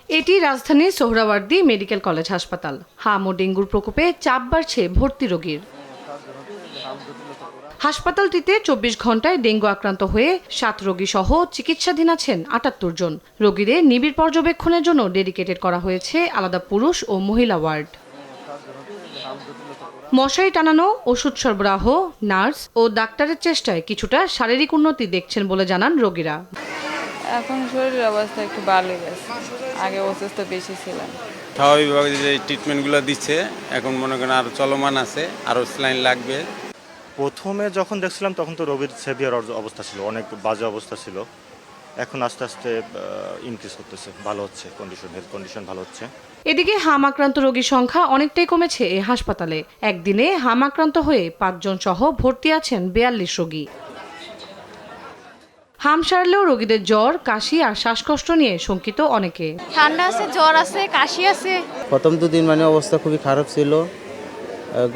এটি রাজধানীর Suhrawardy medical college হাসপাতাল। হাম ও ডেঙ্গুর প্রকোপে চাপ বাড়ছে ভর্তি রোগীর। হাসপাতালটিতে ২৪ ঘন্টায় ডেঙ্গু আক্রান্ত হয়ে ৭ রোগী সহ চিকিৎসাধীন আছেন ৭৮ জন। রোগীদের নিবিড় পর্যবেক্ষণের জন্য ডেডিকেটেড করা হয়েছে আলাদা পুরুষ ও মহিলা ওয়ার্ড। মশারি টানানো, ওষুধ সরবরাহ, নার্স ও ডাক্তারের চেষ্টায় কিছুটা শারীরিক উন্নতি দেখছেন বলে জানান রোগীরা। এখন শরীরের অবস্থা একটু ভালো গেছে, আগে অসুস্থ বেশি ছিলাম। স্বাভাবিকভাবে যে ট্রিটমেন্টগুলো দিচ্ছে এখন মনে করেন আরও চলমান আছে, আরও স্যালাইন লাগবে। প্রথমে যখন দেখছিলাম তখন তো রোগীর সেভিয়ার অবস্থা ছিল, অনেক বাজে অবস্থা ছিল। এখন আস্তে আস্তে ইনক্রিজ করতেছে, ভালো হচ্ছে, হেলথ কন্ডিশন ভালো হচ্ছে। এদিকে হাম আক্রান্ত রোগীর সংখ্যা অনেকটাই কমেছে এই হাসপাতালে। একদিনে হাম আক্রান্ত হয়ে ৫ জন সহ ভর্তি আছেন ৪২ রোগী। হাম সারলেও রোগীদের জ্বর, কাশি আর শ্বাসকষ্ট নিয়ে শঙ্কিত অনেকে। ঠান্ডা আছে, জ্বর আছে, কাশি আছে। প্রথম দুদিন অবস্থা খুবই খারাপ ছিল।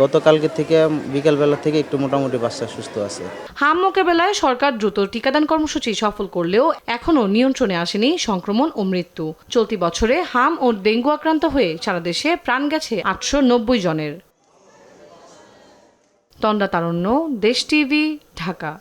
গতকালকে থেকে বিকালবেলা থেকে একটু মোটামুটি বাচ্চা সুস্থ আছে। হাম মোকাবেলায় সরকার দ্রুত টিকাদান কর্মসূচি সফল করলেও এখনও নিয়ন্ত্রণে আসেনি সংক্রমণ ও মৃত্যু। চলতি বছরে হাম ও ডেঙ্গু আক্রান্ত হয়ে সারা দেশে প্রাণ গেছে ৮৯০ জনের। তন্দ্রা তারণ্য, দেশ টিভি, ঢাকা।